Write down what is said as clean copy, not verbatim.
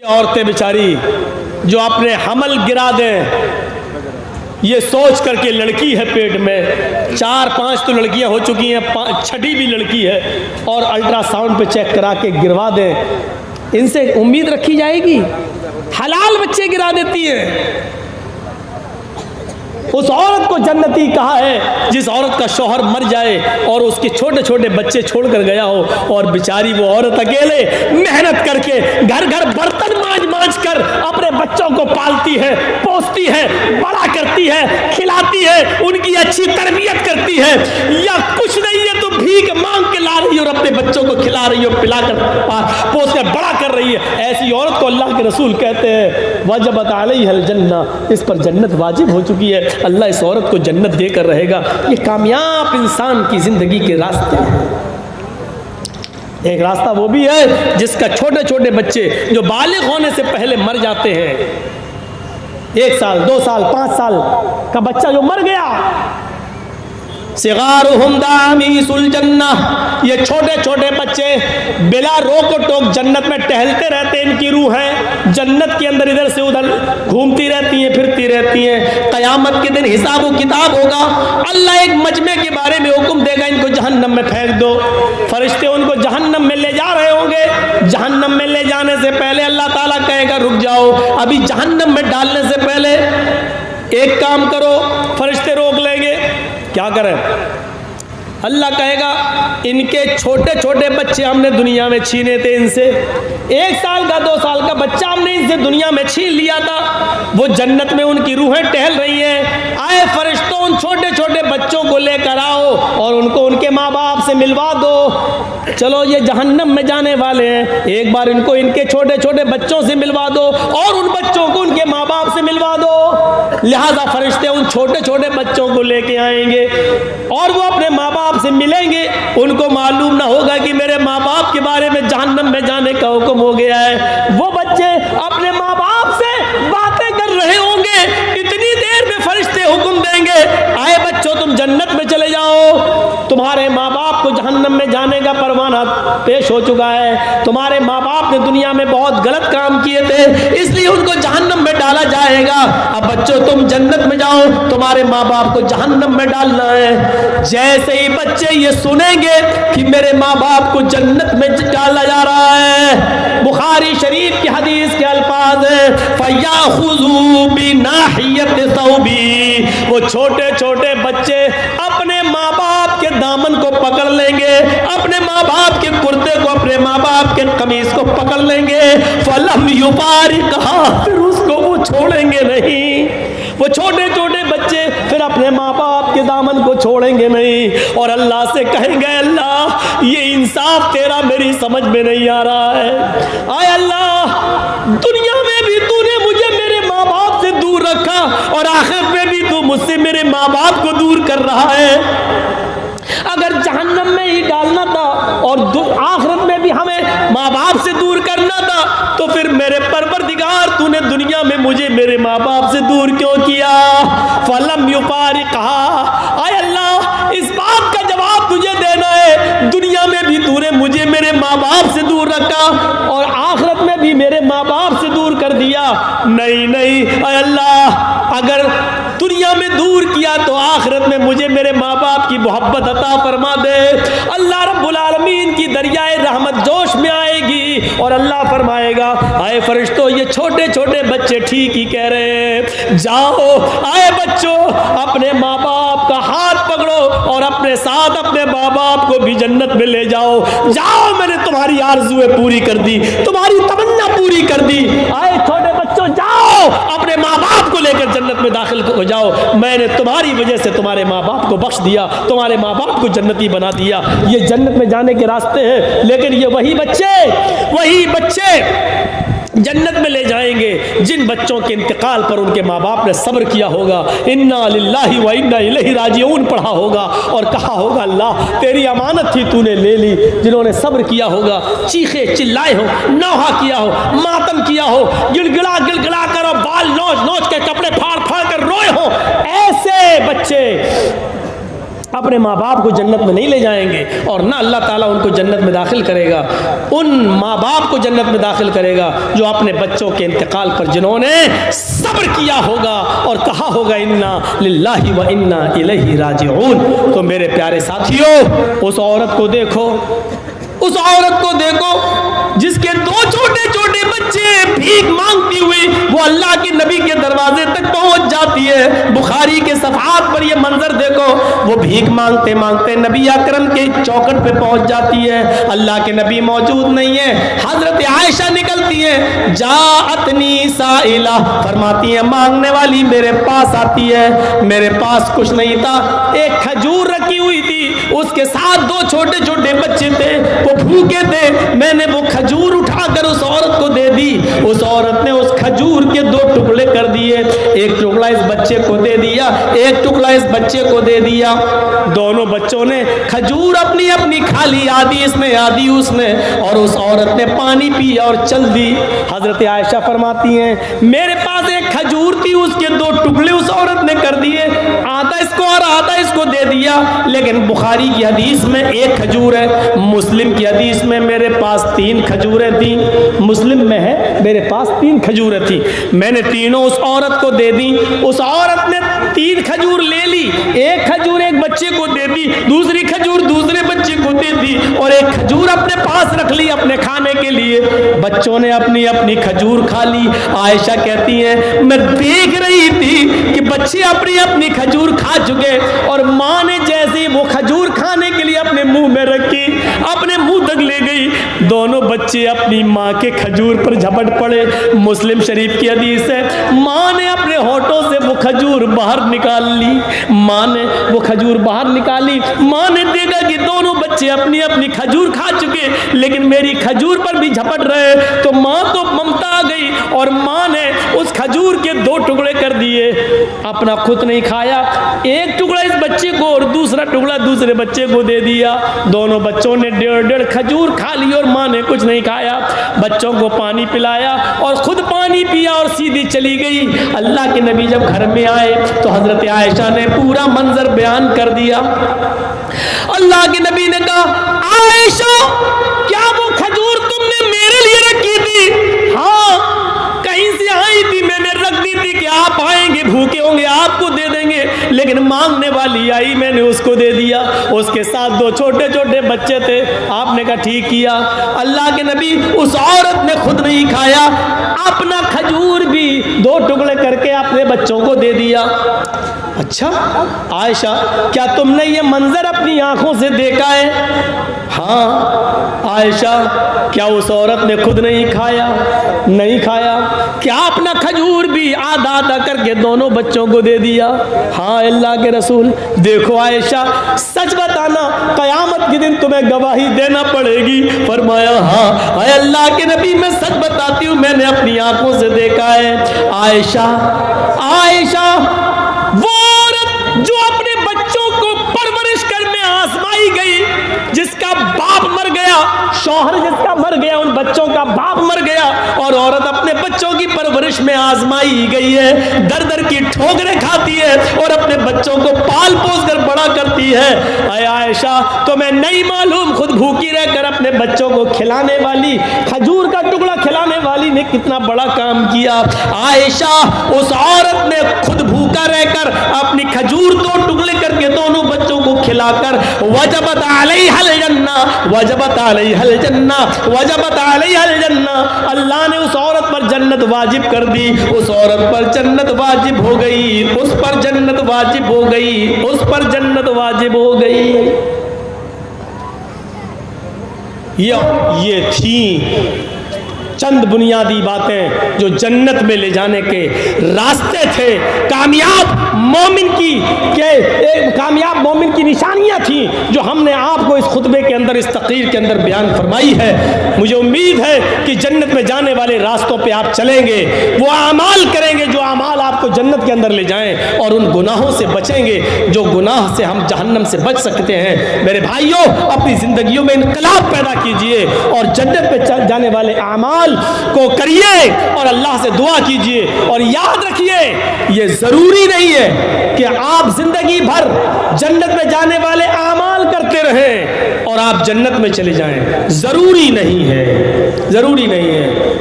عورتیں بیچاری جو اپنے حمل گرا دیں، یہ سوچ کر کے لڑکی ہے پیٹ میں، 4-5 تو لڑکیاں ہو چکی ہیں، 6ٹھی بھی لڑکی ہے، اور الٹرا ساؤنڈ پہ چیک کرا کے گروا دیں، ان سے امید رکھی جائے گی؟ حلال بچے گرا دیتی ہیں۔ اس عورت کو جنتی کہا ہے جس عورت کا شوہر مر جائے اور اس کے چھوٹے چھوٹے بچے چھوڑ کر گیا ہو، اور بیچاری وہ عورت اکیلے محنت کر کے گھر گھر برتن مانج کر اپنے بچوں کو پالتی ہے، پوستی ہے، بڑا کرتی ہے، کھلاتی ہے، ان کی اچھی تربیت کرتی ہے، یا کچھ نہیں ہے تو بھیک مانگ کے لا رہی ہے اور اپنے بچوں کو کھلا رہی ہے، پلا کر پوس کر بڑا کر رہی ہے، ایسی عورت کو اللہ کے رسول کہتے ہیں وجبت علیہ الجنہ، اس پر جنت واجب ہو چکی ہے، اللہ اس عورت کو جنت دے کر رہے گا۔ یہ کامیاب انسان کی زندگی کے راستے ہیں۔ ایک راستہ وہ بھی ہے جس کا چھوٹے چھوٹے بچے جو بالغ ہونے سے پہلے مر جاتے ہیں، 1 سال 2 سال 5 سال کا بچہ جو مر گیا، صغارہم دامیس الجنہ، یہ چھوٹے چھوٹے بچے بلا روک و ٹوک جنت میں ٹہلتے رہتے ہیں، ان کی روحیں جنت کے اندر ادھر سے ادھر گھومتی رہتی ہیں، پھرتی رہتی ہیں۔ قیامت کے دن حساب و کتاب ہوگا، اللہ ایک مجمع کے بارے میں حکم دے گا ان کو جہنم میں پھینک دو، فرشتے ان کو جہنم میں لے جا رہے ہوں گے، جہنم میں لے جانے سے پہلے اللہ تعالیٰ کہے گا رک جاؤ، ابھی جہنم میں ڈالنے سے پہلے ایک کام کرو، فرشتے روک لیں گے، کیا کریں؟ اللہ کہے گا ان کے چھوٹے چھوٹے بچے ہم نے دنیا میں چھینے تھے، ان سے 1 سال کا 2 سال کا بچہ ہم نے ان سے دنیا میں چھین لیا تھا، وہ جنت میں ان کی روحیں ٹہل رہی ہیں، آئے فرشتوں ان چھوٹے چھوٹے بچوں کو لے کر آؤ اور ان کو ان کے ماں باپ سے ملوا دو، چلو یہ جہنم میں جانے والے ہیں، ایک بار ان کو ان کے چھوٹے چھوٹے بچوں سے ملوا دو اور ان بچوں کو ان کے ماں باپ سے ملوا دو۔ لہذا فرشتے ان چھوٹے چھوٹے بچوں کو لے کے آئیں گے اور وہ اپنے ماں باپ سے ملیں گے، ان کو معلوم نہ ہوگا کہ میرے ماں باپ کے بارے میں جہنم میں جانے کا حکم ہو گیا ہے، وہ بچے اپنے ماں باپ سے باتیں کر رہے ہوں گے، اتنی دیر میں فرشتے حکم دیں گے آئے بچوں تم جنت میں چلے جاؤ، تمہارے ماں باپ کو جہنم میں جانے کا پروانہ پیش ہو چکا ہے، تمہارے ماں باپ نے دنیا میں بہت غلط کام کیے تھے اس لیے ان کو جہنم میں ڈالا جائے گا، اب بچوں تم جنت میں جاؤ، تمہارے ماں باپ کو جہنم میں ڈالنا ہے۔ جیسے ہی بچے یہ سنیں گے کہ میرے ماں باپ کو جنت میں ڈالا جا رہا ہے، بخاری شریف کی حدیث کے الفاظ ہیں فَيَأْخُذُوا بِنَاحِيَةِ ثَوْبِي، وہ چھوٹے چھوٹے بچے اپنے ماں باپ کے دامن کو پکڑ لیں گے، اپنے ماں باپ کے کرتے کو، اپنے ماں باپ کے قمیص کو پکڑ لیں گے، فَلَمْ يُفَارِقْهَا، پھر اس کو وہ چھوڑیں گے نہیں، وہ چھوٹے چھوٹے بچے پھر اپنے ماں باپ کے دامن کو چھوڑیں گے نہیں، اور اللہ سے کہیں گے اللہ یہ انصاف تیرا میری سمجھ میں نہیں آ رہا ہے، آئے اللہ دنیا میں بھی تو نے مجھے میرے ماں باپ سے دور رکھا اور آخرت میں بھی تو مجھ سے میرے ماں باپ کو دور کر رہا ہے، اگر جہنم میں ہی ڈالنا تھا اور آخرت میں بھی ہمیں ماں باپ سے دور کرنا تھا تو پھر میرے پروردگار تو نے دنیا میں مجھے میرے ماں باپ سے دور کیوں کیا؟ فَلَمْ يُفَارِقْهَا، آئے اللہ اس بات کا جواب تجھے دینا ہے، دنیا میں بھی تو نے مجھے میرے ماں باپ سے دور رکھا اور آخرت میں بھی میرے ماں باپ سے دور کر دیا، نہیں اے اللہ اگر دنیا میں دور کیا تو آخرت میں مجھے میرے ماں باپ کی محبت عطا فرما دے۔ اللہ رب العالمین کی دریائے رحمت جوش میں آئے گی اور اللہ فرمائے گا آئے فرشتوں یہ چھوٹے چھوٹے بچے ٹھیک ہی کہہ رہے ہیں، جاؤ آئے بچوں اپنے ماں باپ کا ہاتھ پکڑو اور اپنے ساتھ اپنے ماں باپ کو بھی جنت میں لے جاؤ، جاؤ میں نے تمہاری آرزویں پوری کر دی، تمہاری تمنا پوری کر دی، آئے چھوٹے بچوں جاؤ اپنے ماں باپ کو لے کر جنت میں داخل ہو جاؤ، میں نے تمہاری وجہ سے تمہارے ماں باپ کو بخش دیا، تمہارے ماں باپ کو جنتی بنا دیا۔ یہ جنت میں جانے کے راستے ہیں، لیکن یہ وہی بچے جنت میں لے جائیں گے جن بچوں کے انتقال پر ان کے ماں باپ نے صبر کیا ہوگا، انا للہ و انا الیہ راجعون پڑھا ہوگا اور کہا ہوگا اللہ تیری امانت تھی تو نے لے لی، جنہوں نے صبر کیا ہوگا، چیخے چلائے ہو، نوحہ کیا ہو، ماتم کیا ہو، گڑگڑا کر اور بال نوچ کے کپڑے پھاڑ کر روئے ہو، ایسے بچے اپنے ماں باپ کو جنت میں نہیں لے جائیں گے اور نہ اللہ تعالیٰ ان کو جنت میں داخل کرے گا۔ ان ماں باپ کو جنت میں داخل کرے گا جو اپنے بچوں کے انتقال پر جنہوں نے صبر کیا ہوگا اور کہا ہوگا انا للہ و انا الیہ راجعون۔ تو میرے پیارے ساتھیوں، اس عورت کو دیکھو، اس عورت کو دیکھو جس کے 2 چھوٹے چھوٹے بچے بھیک مانگتی ہوئی وہ اللہ کے نبی کے دروازے تک پہنچ جاتی ہے۔ بخاری کے صفحات پر یہ منظر دیکھو، وہ بھیک مانگتے مانگتے نبی اکرم کے چوکھٹ پہ پہنچ جاتی ہے۔ اللہ کے نبی موجود نہیں ہے، حضرت عائشہ نکلتی ہیں، جاءتنی سائلہ، فرماتی ہیں مانگنے والی میرے پاس آتی ہے۔ میرے پاس کچھ نہیں تھا، ایک کھجور رکھی ہوئی تھی، اس کے ساتھ 2 چھوٹے چھوٹے بچے تھے، وہ بھوکے تھے، میں نے وہ کھجور اٹھا کر اس عورت کو دے دی۔ اس عورت نے اس کھجور کے 2 ٹکڑے کر دیے، ایک ٹکڑا اس بچے کو دے دیا، ایک ٹکڑا اس بچے کو دے دیا۔ دونوں بچوں نے کھجور اپنی اپنی کھا لی، آدھی اس نے آدھی اس نے، اور اس عورت نے پانی پیا اور چل دی۔ حضرت عائشہ فرماتی ہیں میرے پاس ایک کھجور تھی، اس کے 2 ٹکڑے اس عورت نے کر دیے، آدھا اس کو اور آدھا اس کو دے دیا۔ لیکن بخاری کی حدیث میں 1 کھجور ہے، مسلم کی حدیث میں میرے پاس 3 کھجوریں تھیں، مسلم میں ہے میرے پاس 3 کھجوریں تھیں، میں نے تینوں اس عورت کو دے دی۔ اس عورت نے 3 کھجور لے لی، 1 کھجور ایک بچے کو دے دی، دوسری کھجور دوسرے بچے کو دے دی، اور 1 کھجور اپنے پاس رکھ لی اپنے کھانے کے لیے۔ بچوں نے اپنی اپنی کھجور کھا لی۔ عائشہ کہتی ہیں میں دیکھ رہی تھی کہ بچے اپنی اپنی کھجور کھا چکے، اور ماں نے جیسے وہ کھجور کھانے کے لیے اپنے منہ میں رکھی، اپنے منہ تک لے گئی، دونوں بچے اپنی ماں کے کھجور پر جھپٹ پڑے۔ مسلم شریف کی حدیث ہے ماں نے اپنے ہونٹوں سے وہ کھجور باہر نکال لی، ماں نے وہ کھجور باہر نکالی، ماں نے دیکھا کہ دونوں بچے اپنی اپنی کھجور کھا چکے لیکن میری کھجور پر بھی جھپٹ رہے، تو ماں تو ممتا آ گئی اور ماں نے اس کھجور کے 2 ٹکڑے کر دیے، اپنا خود نہیں کھایا، 1 ٹکڑا اس بچے کو اور دوسرا ٹکڑا دوسرے بچے کو دے دیا۔ دونوں بچوں نے 1.5 کھجور کھا لی اور ماں نے کچھ نہیں کھایا۔ بچوں کو پانی پلایا اور خود پانی پیا اور سیدھی چلی گئی۔ اللہ کے نبی جب گھر میں آئے تو حضرت عائشہ نے پورا منظر بیان کر دیا۔ اللہ کے نبی نے کہا عائشہ کیا وہ کھجور تم نے میرے لیے رکھی تھی؟ ہاں، کہیں سے آئی تھی، میں نے رکھ دی تھی کہ آپ آئیں گے بھوکے ہوں گے آپ کو دے دیں گے، لیکن مانگنے والی آئی میں نے اس کو دے دیا۔ اس کے ساتھ 2 چھوٹے چھوٹے بچے تھے، آپ نے کہا ٹھیک کیا۔ اللہ کے نبی اس عورت نے خود نہیں کھایا، اپنا کھجور بھی 2 ٹکڑے کر کے اپنے بچوں کو دے دیا۔ اچھا عائشہ کیا تم نے یہ منظر اپنی آنکھوں سے دیکھا ہے؟ ہاں عائشہ کیا اس عورت نے خود نہیں کھایا؟ نہیں کھایا۔ کیا اپنا کھجور بھی آدھا آدھا کر کے دونوں بچوں کو دے دیا؟ ہاں اللہ کے رسول۔ دیکھو عائشہ سچ بتانا، قیامت کے دن تمہیں گواہی دینا پڑے گی۔ فرمایا ہاں اے اللہ کے نبی میں سچ بتاتی ہوں، میں نے اپنی آنکھوں سے دیکھا ہے۔ عائشہ وہ عورت جو اپنے بچوں کو پرورش کرنے آزمائی گئی، جس کا باپ مر گیا، شوہر جس کا مر گیا، ان بچوں کا باپ مر گیا، اور عورت اپنے بچوں کی پرورش میں آزمائی گئی ہے، در در کی ٹھوکریں کھاتی ہے اور اپنے بچوں کو پال پوس کر بڑا کرتی ہے۔ اے عائشہ تمہیں نہیں معلوم خود بھوکی رہ کر اپنے بچوں کو کھلانے والی، کھجور کا ٹکڑا کھلانے والی نے کتنا بڑا کام کیا۔ عائشہ اس عورت نے خود بھوکا رہ کر اپنی کھجور 2 ٹکڑے کر کے دونوں بچوں کو کھلا کر وجبت علیہ الجنہ، وجبت علیہ الجنہ، وجبت علیہ الجنہ، اللہ نے اس عورت پر جنت واجب کر دی، اس عورت پر جنت واجب ہو گئی، اس پر جنت واجب ہو گئی، اس پر جنت واجب ہو گئی۔ یہ تھی چند بنیادی باتیں جو جنت میں لے جانے کے راستے تھے۔ کامیاب مومن کی نشانیاں تھیں جو ہم نے آپ کو اس خطبے کے اندر، اس تقریر کے اندر بیان فرمائی ہے۔ مجھے امید ہے کہ جنت میں جانے والے راستوں پہ آپ چلیں گے، وہ اعمال کریں گے جو اعمال آپ کو جنت کے اندر لے جائیں، اور ان گناہوں سے بچیں گے جو گناہ سے ہم جہنم سے بچ سکتے ہیں۔ میرے بھائیوں اپنی زندگیوں میں انقلاب پیدا کیجئے اور جنت پہ جانے والے اعمال اعمال کو کریے اور اللہ سے دعا کیجئے. اور یاد رکھیے یہ ضروری نہیں ہے کہ آپ زندگی بھر جنت میں جانے والے اعمال کرتے رہیں اور آپ جنت میں چلے جائیں. ضروری نہیں ہے, ضروری نہیں ہے.